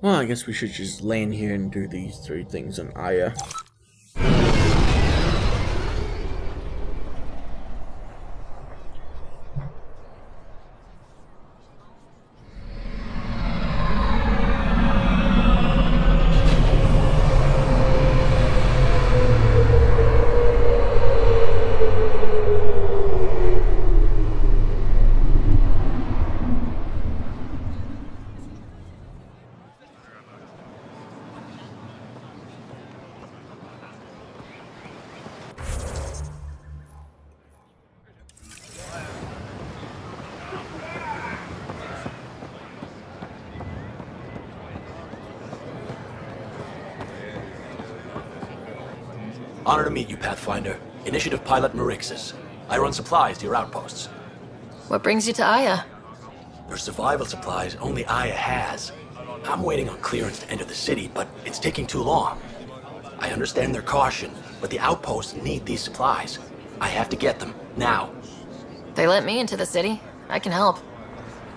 Well, I guess we should just land here and do these 3 things on Aya. Honor to meet you, Pathfinder. Initiative Pilot Marixus. I run supplies to your outposts. What brings you to Aya? For survival supplies, only Aya has. I'm waiting on clearance to enter the city, but it's taking too long. I understand their caution, but the outposts need these supplies. I have to get them, now. They let me into the city. I can help.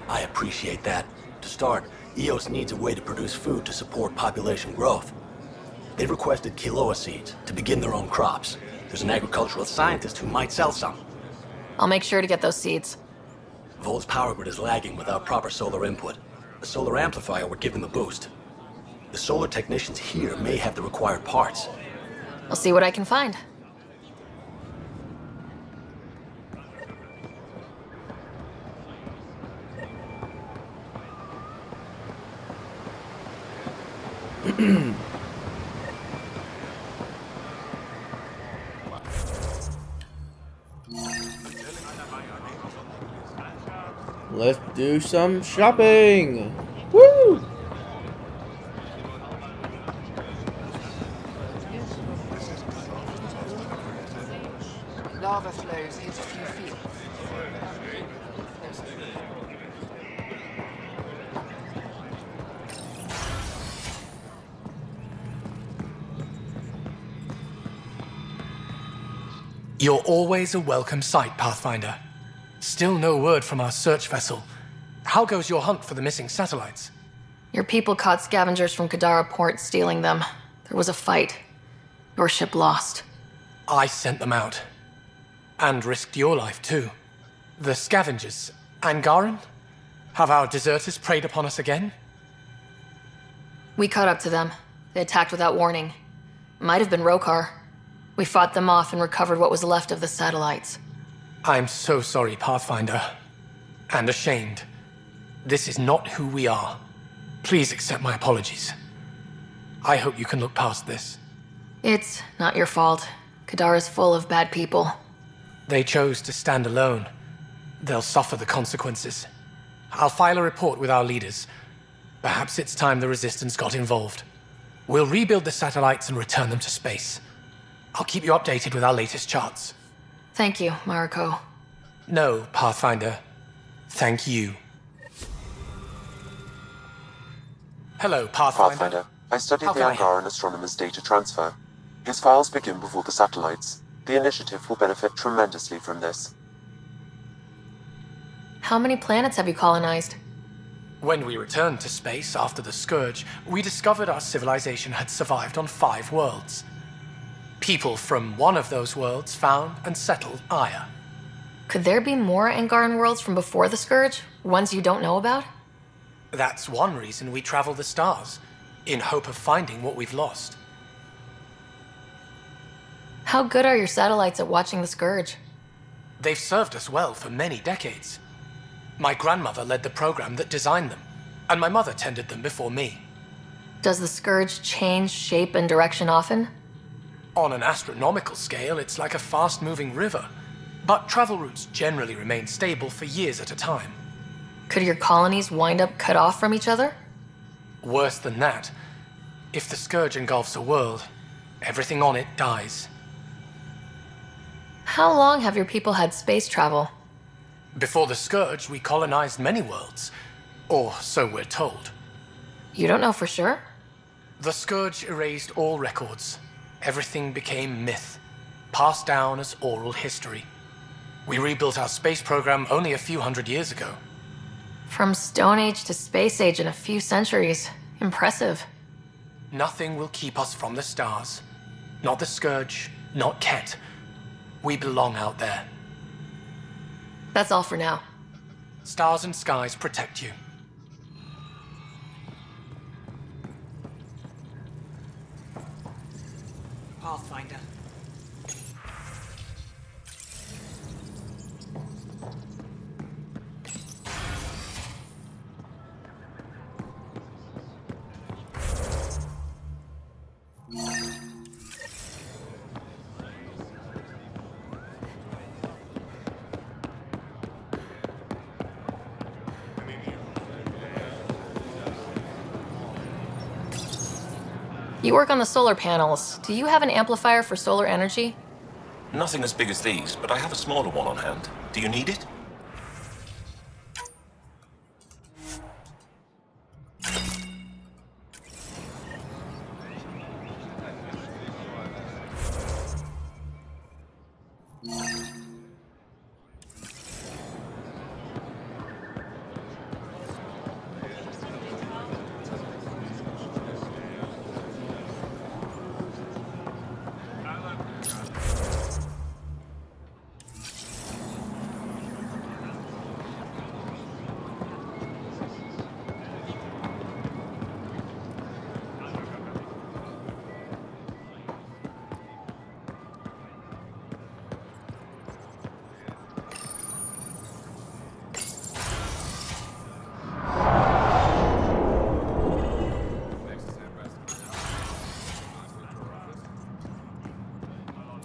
I appreciate that. To start, EOS needs a way to produce food to support population growth. They've requested quinoa seeds to begin their own crops. There's an agricultural scientist who might sell some. I'll make sure to get those seeds. Vol's power grid is lagging without proper solar input. The solar amplifier would give them a boost. The solar technicians here may have the required parts. I'll see what I can find. Let's do some shopping! Woo! Lava flows hit a few feet. You're always a welcome sight, Pathfinder. Still no word from our search vessel. How goes your hunt for the missing satellites? Your people caught scavengers from Kadara port stealing them. There was a fight. Your ship lost. I sent them out. And risked your life, too. The scavengers, Angaran? Have our deserters preyed upon us again? We caught up to them. They attacked without warning. Might have been Rokar. We fought them off and recovered what was left of the satellites. I'm so sorry, Pathfinder. And ashamed. This is not who we are. Please accept my apologies. I hope you can look past this. It's not your fault. Kadara's full of bad people. They chose to stand alone. They'll suffer the consequences. I'll file a report with our leaders. Perhaps it's time the Resistance got involved. We'll rebuild the satellites and return them to space. I'll keep you updated with our latest charts. Thank you, Mariko. No, Pathfinder. Thank you. Hello, Pathfinder. Pathfinder, I studied How the can I help? Angaran astronomer's data transfer. His files begin before the satellites. The initiative will benefit tremendously from this. How many planets have you colonized? When we returned to space after the Scourge, we discovered our civilization had survived on 5 worlds. People from one of those worlds found and settled Aya. Could there be more Angaran worlds from before the Scourge? Ones you don't know about? That's one reason we travel the stars, in hope of finding what we've lost. How good are your satellites at watching the Scourge? They've served us well for many decades. My grandmother led the program that designed them, and my mother tended them before me. Does the Scourge change shape and direction often? On an astronomical scale, it's like a fast-moving river, but travel routes generally remain stable for years at a time. Could your colonies wind up cut off from each other? Worse than that, if the Scourge engulfs a world, everything on it dies. How long have your people had space travel? Before the Scourge, we colonized many worlds, or so we're told. You don't know for sure? The Scourge erased all records. Everything became myth, passed down as oral history. We rebuilt our space program only a few hundred years ago. From Stone Age to Space Age in a few centuries. Impressive. Nothing will keep us from the stars. Not the Scourge, not Ket. We belong out there. That's all for now. Stars and skies protect you. Pathfinder. You work on the solar panels. Do you have an amplifier for solar energy? Nothing as big as these, but I have a smaller one on hand. Do you need it?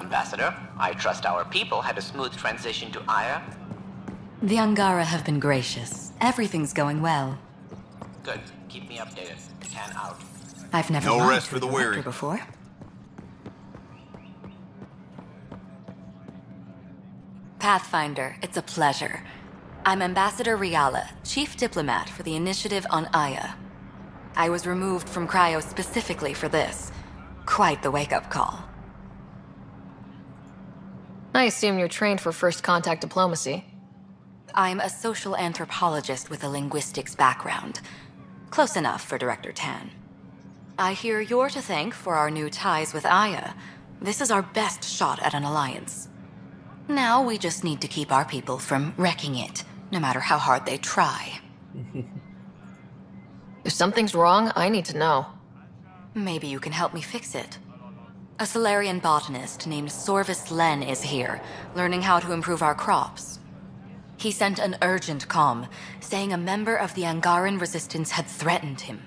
Ambassador, I trust our people had a smooth transition to Aya. The Angara have been gracious. Everything's going well. Good. Keep me updated. Tan out. I've never No lied rest to for a the director weary. before. Pathfinder, it's a pleasure. I'm Ambassador Riala, Chief Diplomat for the Initiative on Aya. I was removed from Cryo specifically for this. Quite the wake-up call. I assume you're trained for first contact diplomacy. I'm a social anthropologist with a linguistics background. Close enough for Director Tan. I hear you're to thank for our new ties with Aya. This is our best shot at an alliance. Now we just need to keep our people from wrecking it, no matter how hard they try. If something's wrong, I need to know. Maybe you can help me fix it. A Solarian botanist named Sorvis Len is here, learning how to improve our crops. He sent an urgent comm, saying a member of the Angaran resistance had threatened him.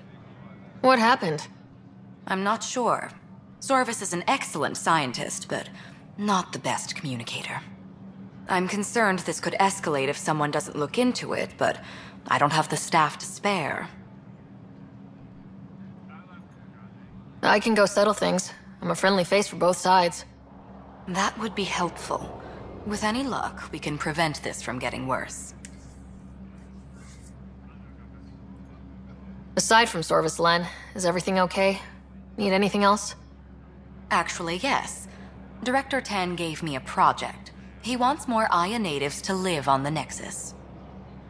What happened? I'm not sure. Sorvis is an excellent scientist, but not the best communicator. I'm concerned this could escalate if someone doesn't look into it, but I don't have the staff to spare. I can go settle things. I'm a friendly face for both sides. That would be helpful. With any luck, we can prevent this from getting worse. Aside from Sorvis Len, is everything okay? Need anything else? Actually, yes. Director Tan gave me a project. He wants more Aya natives to live on the Nexus.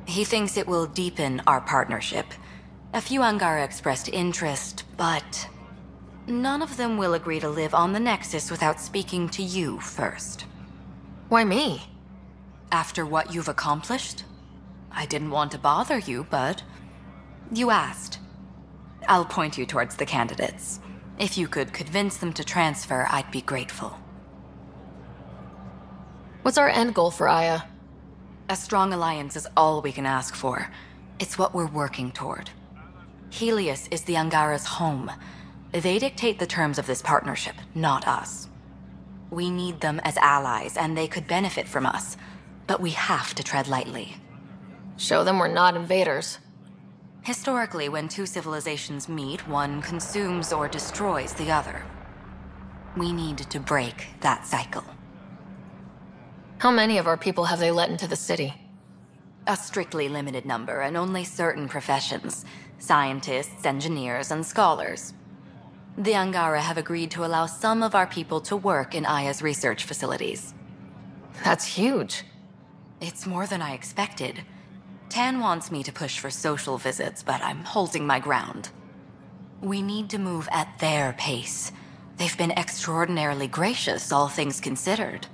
He thinks it will deepen our partnership. A few Angara expressed interest, but none of them will agree to live on the Nexus without speaking to you first. Why me? After what you've accomplished? I didn't want to bother you, but you asked. I'll point you towards the candidates. If you could convince them to transfer, I'd be grateful. What's our end goal for Aya? A strong alliance is all we can ask for. It's what we're working toward. Helios is the Angara's home. They dictate the terms of this partnership, not us. We need them as allies, and they could benefit from us. But we have to tread lightly. Show them we're not invaders. Historically, when two civilizations meet, one consumes or destroys the other. We need to break that cycle. How many of our people have they let into the city? A strictly limited number, and only certain professions. Scientists, engineers, and scholars. The Angara have agreed to allow some of our people to work in Aya's research facilities. That's huge. It's more than I expected. Tan wants me to push for social visits, but I'm holding my ground. We need to move at their pace. They've been extraordinarily gracious, all things considered.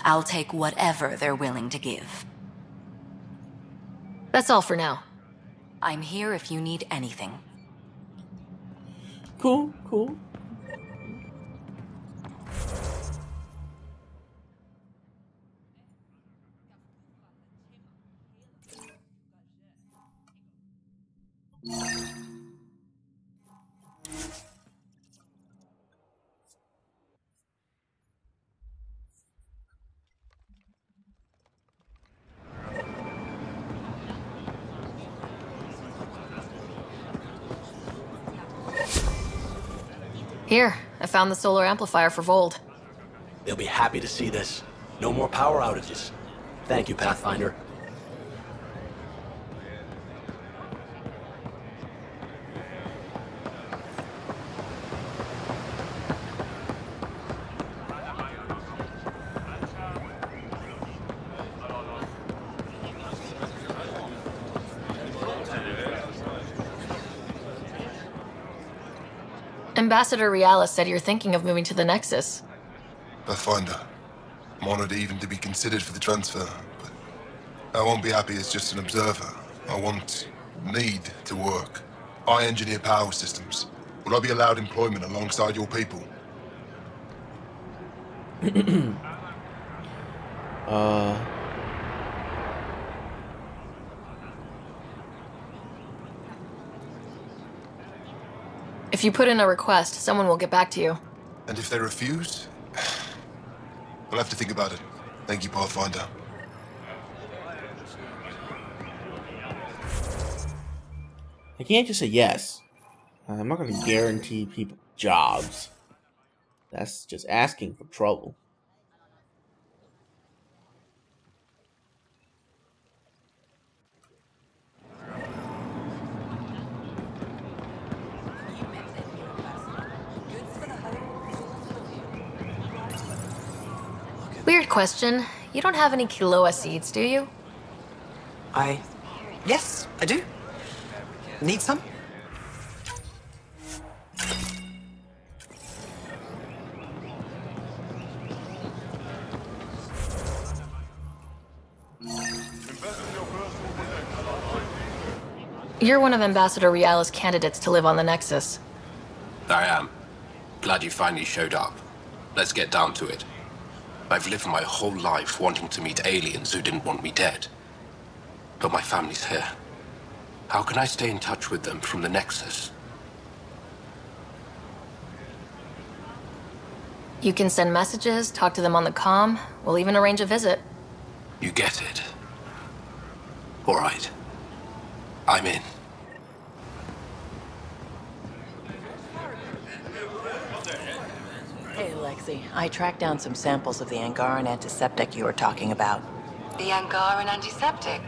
I'll take whatever they're willing to give. That's all for now. I'm here if you need anything. Cool, cool. Here, I found the solar amplifier for Vold. They'll be happy to see this. No more power outages. Thank you, Pathfinder. Ambassador Realis said you're thinking of moving to the Nexus. Pathfinder. I'm honored even to be considered for the transfer, but I won't be happy as just an observer. I need to work. I engineer power systems. Will I be allowed employment alongside your people? If you put in a request, someone will get back to you. And if they refuse? I'll have to think about it. Thank you, Pathfinder. I can't just say yes. I'm not going to guarantee people jobs. That's just asking for trouble. Weird question. You don't have any Kiloa seeds, do you? Yes, I do. Need some? You're one of Ambassador Realis' candidates to live on the Nexus. I am. Glad you finally showed up. Let's get down to it. I've lived my whole life wanting to meet aliens who didn't want me dead. But my family's here. How can I stay in touch with them from the Nexus? You can send messages, talk to them on the comm. We'll even arrange a visit. You get it. All right. I'm in. Hey, Lexi. I tracked down some samples of the Angaran antiseptic you were talking about. The Angaran antiseptic?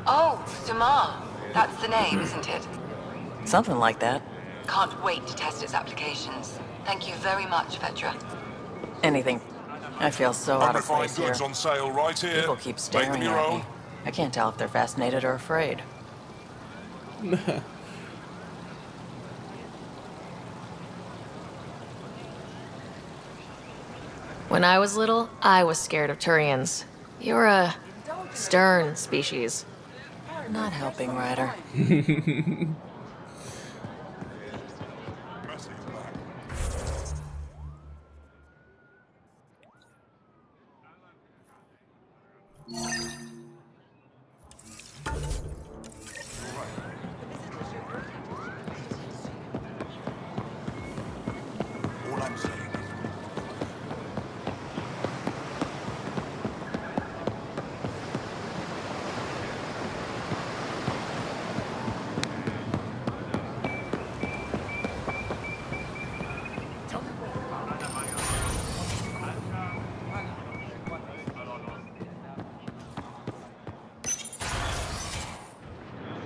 Oh, Sumar. That's the name, isn't it? Something like that. Can't wait to test its applications. Thank you very much, Vedra. Anything. I feel so out of place here. Goods on sale right here. People keep staring at me. I can't tell if they're fascinated or afraid. When I was little, I was scared of Turians. You're a stern species. Not helping, Ryder.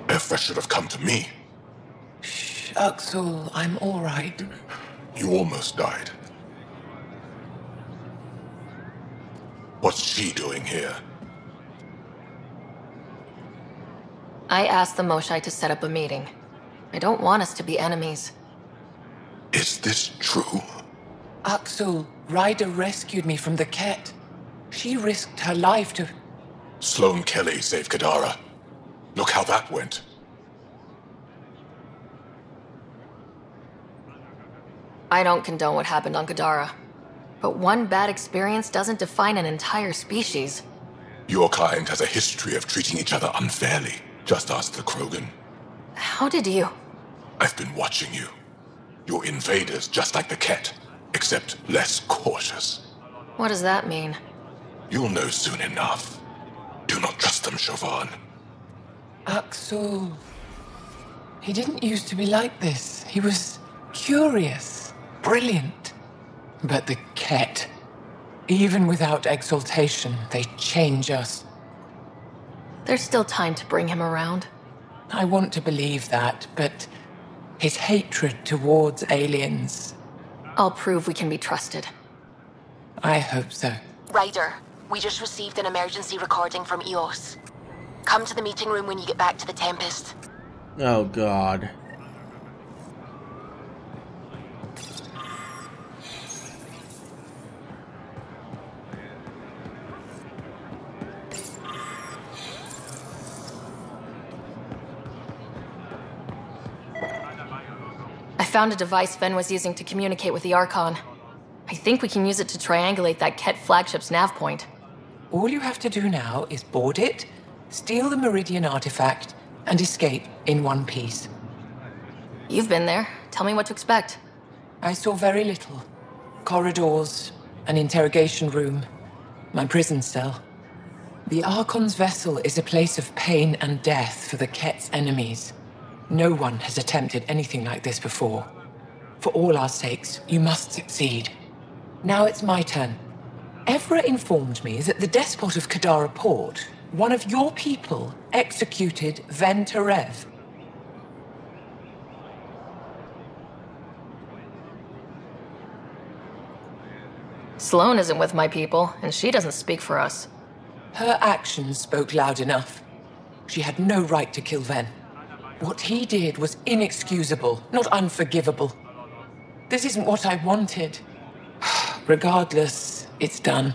If should have come to me. Axel, I'm all right. You almost died. What's she doing here? I asked the Moshai to set up a meeting. I don't want us to be enemies. Is this true? Axel, Ryder rescued me from the Ket. She risked her life to... Sloane Kelly saved Kadara. Look how that went. I don't condone what happened on Kadara. But one bad experience doesn't define an entire species. Your kind has a history of treating each other unfairly. Just ask the Krogan. How did you? I've been watching you. You're invaders just like the Ket, except less cautious. What does that mean? You'll know soon enough. Do not trust them, Chauvin. Axel... He didn't used to be like this. He was curious, brilliant. But the Ket, even without exaltation, they change us. There's still time to bring him around. I want to believe that, but his hatred towards aliens... I'll prove we can be trusted. I hope so. Ryder, we just received an emergency recording from EOS. Come to the meeting room when you get back to the Tempest. Oh, God. I found a device Ven was using to communicate with the Archon. I think we can use it to triangulate that Ket flagship's nav point. All you have to do now is board it, steal the Meridian artifact, and escape in one piece. You've been there. Tell me what to expect. I saw very little. Corridors, an interrogation room, my prison cell. The Archon's vessel is a place of pain and death for the Ket's enemies. No one has attempted anything like this before. For all our sakes, you must succeed. Now it's my turn. Evra informed me that the despot of Kadara Port, one of your people, executed Ven Terev. Sloane isn't with my people, and she doesn't speak for us. Her actions spoke loud enough. She had no right to kill Ven. What he did was inexcusable, not unforgivable. This isn't what I wanted. Regardless, it's done.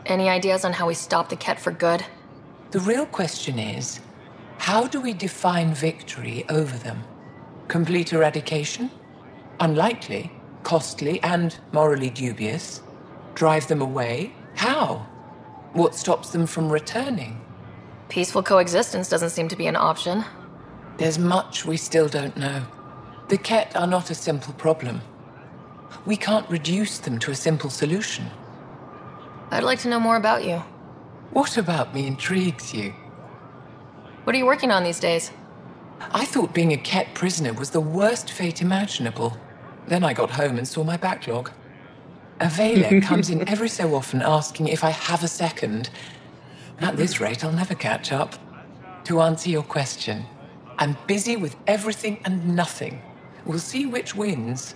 Any ideas on how we stop the Ket for good? The real question is, how do we define victory over them? Complete eradication? Unlikely, costly, and morally dubious. Drive them away? How? What stops them from returning? Peaceful coexistence doesn't seem to be an option. There's much we still don't know. The Ket are not a simple problem. We can't reduce them to a simple solution. I'd like to know more about you. What about me intrigues you? What are you working on these days? I thought being a Ket prisoner was the worst fate imaginable. Then I got home and saw my backlog. Avela comes in every so often asking if I have a second. At this rate, I'll never catch up. To answer your question, I'm busy with everything and nothing. We'll see which wins.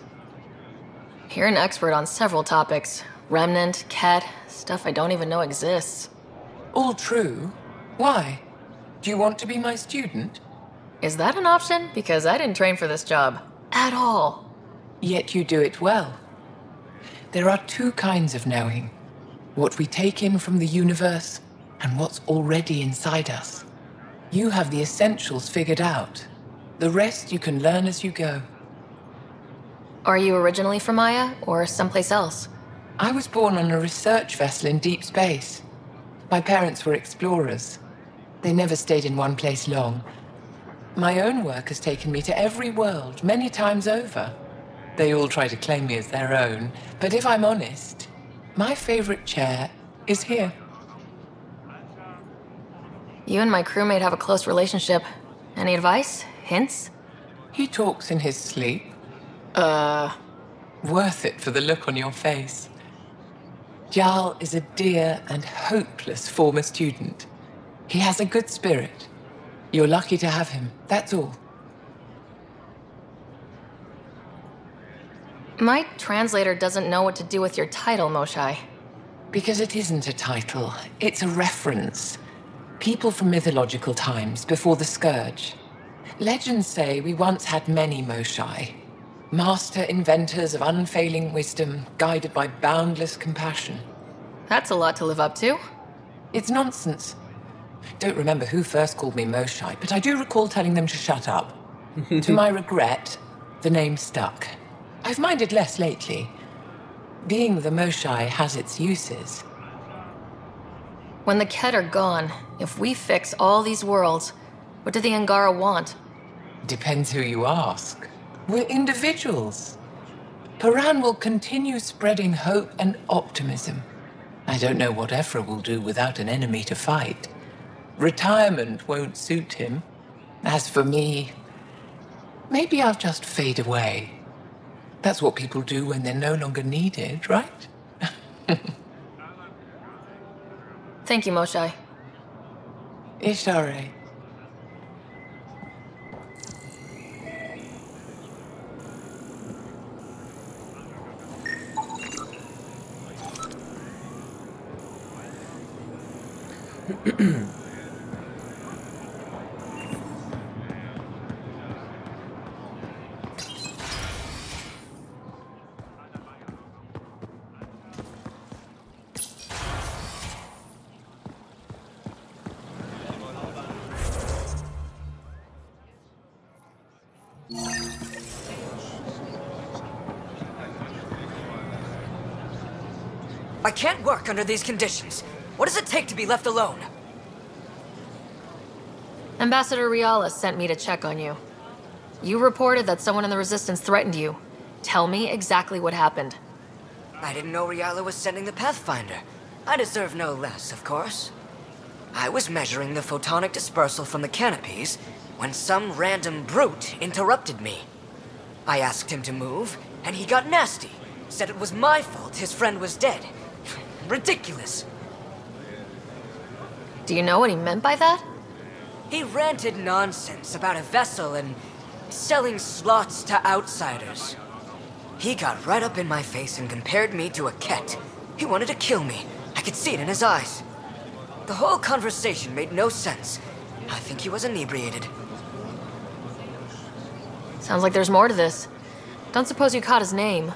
You're an expert on several topics. Remnant, Ket, stuff I don't even know exists. All true. Why? Do you want to be my student? Is that an option? Because I didn't train for this job. At all. Yet you do it well. There are two kinds of knowing. What we take in from the universe, and what's already inside us. You have the essentials figured out. The rest you can learn as you go. Are you originally from Maya, or someplace else? I was born on a research vessel in deep space. My parents were explorers. They never stayed in one place long. My own work has taken me to every world, many times over. They all try to claim me as their own, but if I'm honest, my favorite chair is here. You and my crewmate have a close relationship. Any advice? Hints? He talks in his sleep. Worth it for the look on your face. Jarl is a dear and hopeless former student. He has a good spirit. You're lucky to have him, that's all. My translator doesn't know what to do with your title, Moshai. Because it isn't a title, it's a reference. People from mythological times, before the Scourge. Legends say we once had many Moshai. Master inventors of unfailing wisdom, guided by boundless compassion. That's a lot to live up to. It's nonsense. Don't remember who first called me Moshai, but I do recall telling them to shut up. To my regret, the name stuck. I've minded less lately. Being the Moshai has its uses. When the Ket are gone, if we fix all these worlds, what do the Angara want? Depends who you ask. We're individuals. Paran will continue spreading hope and optimism. I don't know what Ephra will do without an enemy to fight. Retirement won't suit him. As for me, maybe I'll just fade away. That's what people do when they're no longer needed, right? Thank you, Moshai. Ishare. I can't work under these conditions. What does it take to be left alone? Ambassador Riala sent me to check on you. You reported that someone in the Resistance threatened you. Tell me exactly what happened. I didn't know Riala was sending the Pathfinder. I deserve no less, of course. I was measuring the photonic dispersal from the canopies when some random brute interrupted me. I asked him to move, and he got nasty. Said it was my fault his friend was dead. Ridiculous. Do you know what he meant by that? He ranted nonsense about a vessel and selling slots to outsiders. He got right up in my face and compared me to a Ket. He wanted to kill me. I could see it in his eyes. The whole conversation made no sense. I think he was inebriated. Sounds like there's more to this. Don't suppose you caught his name.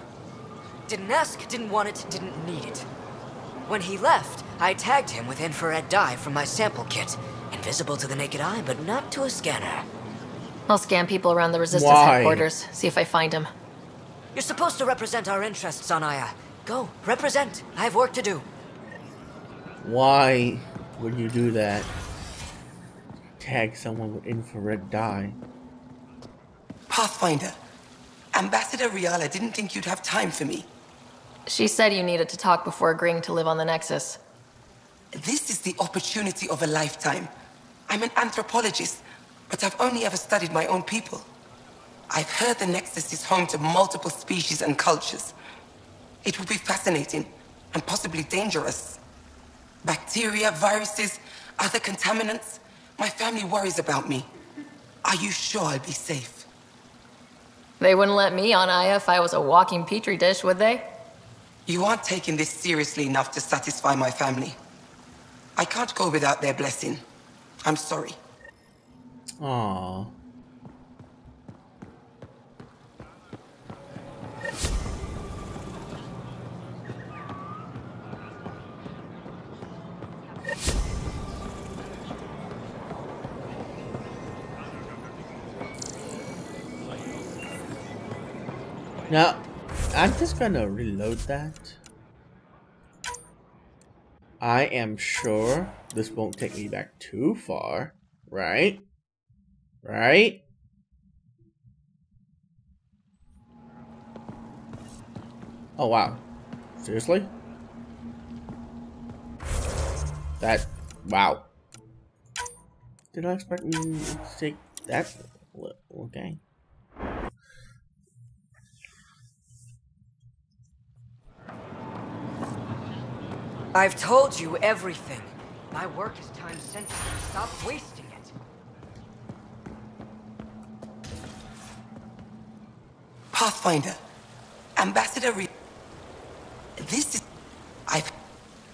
Didn't ask, didn't want it, didn't need it. When he left, I tagged him with infrared dye from my sample kit. Invisible to the naked eye, but not to a scanner. I'll scan people around the Resistance headquarters, see if I find him. You're supposed to represent our interests on Aya. Go, represent. I have work to do. Why would you do that? Tag someone with infrared dye. Pathfinder, Ambassador Riala didn't think you'd have time for me. She said you needed to talk before agreeing to live on the Nexus. This is the opportunity of a lifetime. I'm an anthropologist, but I've only ever studied my own people. I've heard the Nexus is home to multiple species and cultures. It will be fascinating and possibly dangerous. Bacteria, viruses, other contaminants. My family worries about me. Are you sure I'll be safe? They wouldn't let me on Aya if I was a walking petri dish, would they? You aren't taking this seriously enough to satisfy my family. I can't go without their blessing. I'm sorry. Aww. Now, I'm just gonna reload that. I am sure this won't take me back too far, right? Right? Oh wow. Seriously? That, wow. Did I expect me to take that? Okay. I've told you everything. My work is time sensitive. Stop wasting it. Pathfinder, Ambassador This is...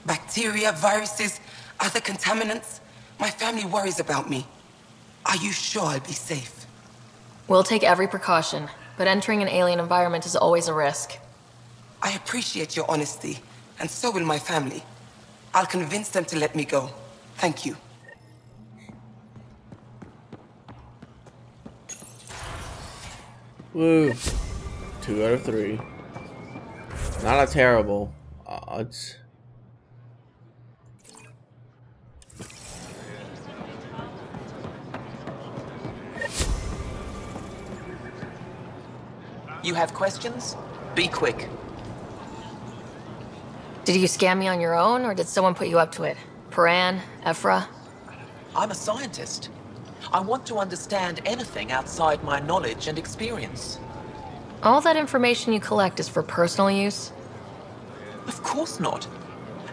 Bacteria, viruses, other contaminants. My family worries about me. Are you sure I'll be safe? We'll take every precaution, but entering an alien environment is always a risk. I appreciate your honesty, and so will my family. I'll convince them to let me go. Thank you. Woo. 2 out of 3. Not a terrible odds. You have questions? Be quick. Did you scam me on your own, or did someone put you up to it? Paran? Ephra? I'm a scientist. I want to understand anything outside my knowledge and experience. All that information you collect is for personal use? Of course not.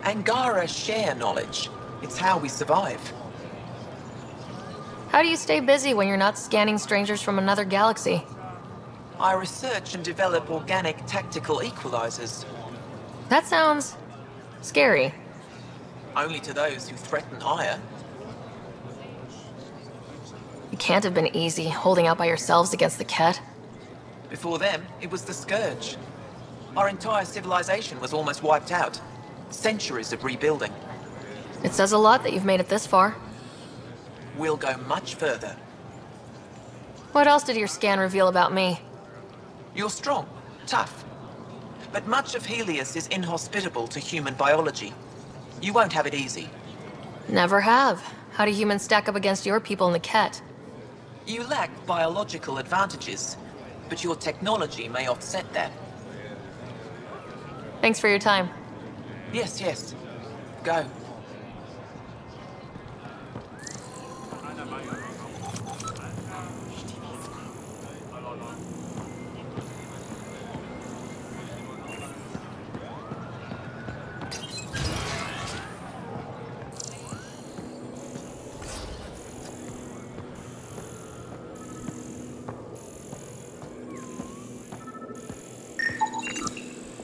Angara share knowledge. It's how we survive. How do you stay busy when you're not scanning strangers from another galaxy? I research and develop organic tactical equalizers. That sounds scary. Only to those who threaten Aya. It can't have been easy holding out by yourselves against the Ket. Before them, it was the Scourge. Our entire civilization was almost wiped out. Centuries of rebuilding. It says a lot that you've made it this far. We'll go much further. What else did your scan reveal about me? You're strong, tough. But much of Helios is inhospitable to human biology. You won't have it easy. Never have. How do humans stack up against your people in the Ket? You lack biological advantages, but your technology may offset that. Thanks for your time. Yes, yes. Go.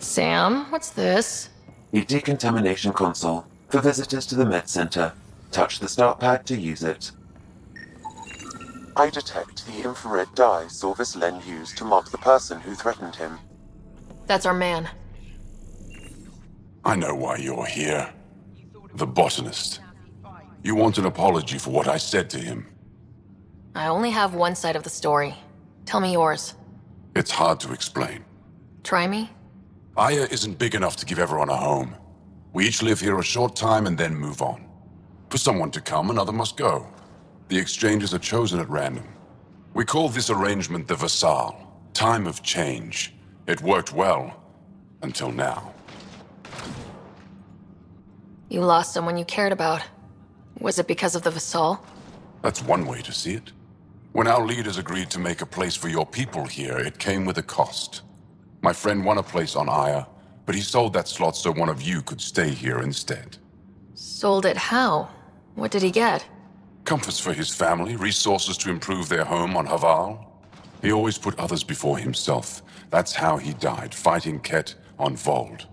Sam, what's this? A decontamination console for visitors to the med center. Touch the start pad to use it. I detect the infrared dye Sorvis Len used to mark the person who threatened him. That's our man. I know why you're here. The botanist. You want an apology for what I said to him. I only have one side of the story. Tell me yours. It's hard to explain. Try me? Aya isn't big enough to give everyone a home. We each live here a short time and then move on. For someone to come, another must go. The exchanges are chosen at random. We call this arrangement the Vassal, time of change. It worked well, until now. You lost someone you cared about. Was it because of the Vassal? That's one way to see it. When our leaders agreed to make a place for your people here, it came with a cost. My friend won a place on Aya, but he sold that slot so one of you could stay here instead. Sold it how? What did he get? Comforts for his family, resources to improve their home on Haval. He always put others before himself. That's how he died, fighting Ket on Vold.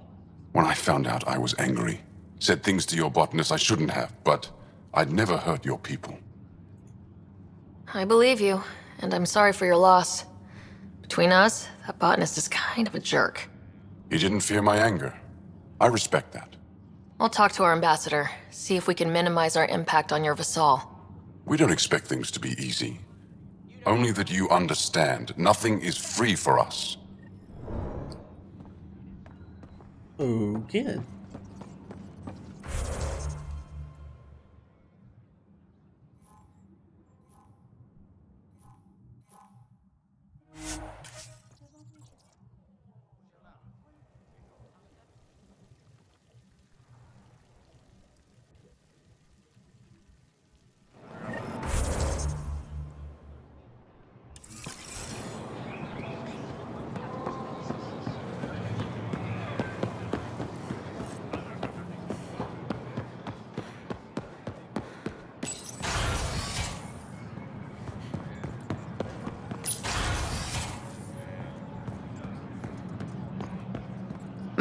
When I found out, I was angry. Said things to your botanist I shouldn't have, but I'd never hurt your people. I believe you, and I'm sorry for your loss. Between us, that botanist is kind of a jerk. He didn't fear my anger. I respect that. I'll talk to our ambassador, see if we can minimize our impact on your Vassal. We don't expect things to be easy. Only that you understand, nothing is free for us. Okay.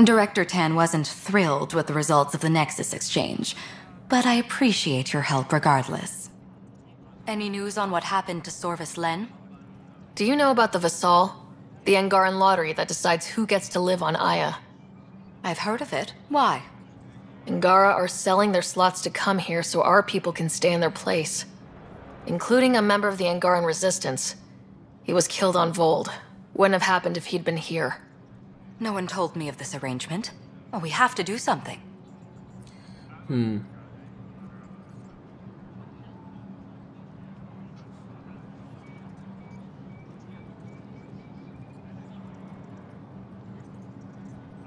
Director Tan wasn't thrilled with the results of the Nexus exchange, but I appreciate your help regardless. Any news on what happened to Sorvis Len? Do you know about the Vassal? The Angaran lottery that decides who gets to live on Aya? I've heard of it. Why? Angara are selling their slots to come here so our people can stay in their place. Including a member of the Angaran resistance. He was killed on Vold. Wouldn't have happened if he'd been here. No one told me of this arrangement. Well, we have to do something.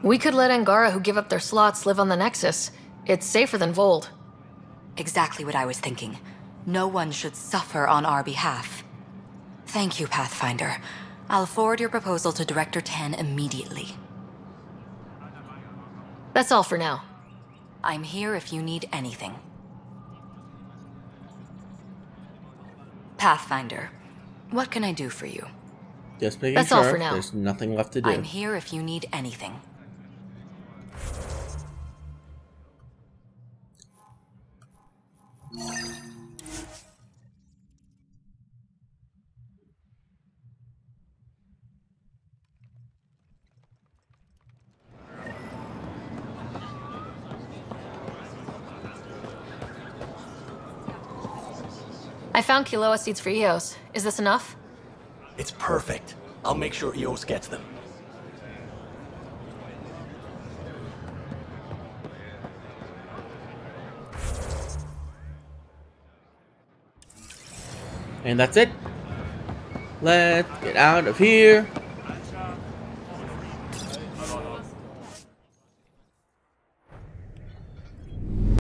We could let Angara who give up their slots live on the Nexus. It's safer than Vold. Exactly what I was thinking. No one should suffer on our behalf. Thank you, Pathfinder. I'll forward your proposal to Director 10 immediately. That's all for now. I'm here if you need anything. Pathfinder, what can I do for you? Just making That's sure all for now. There's nothing left to do. I'm here if you need anything. I found Kiloa seeds for Eos. Is this enough? It's perfect. I'll make sure Eos gets them. And that's it. Let's get out of here.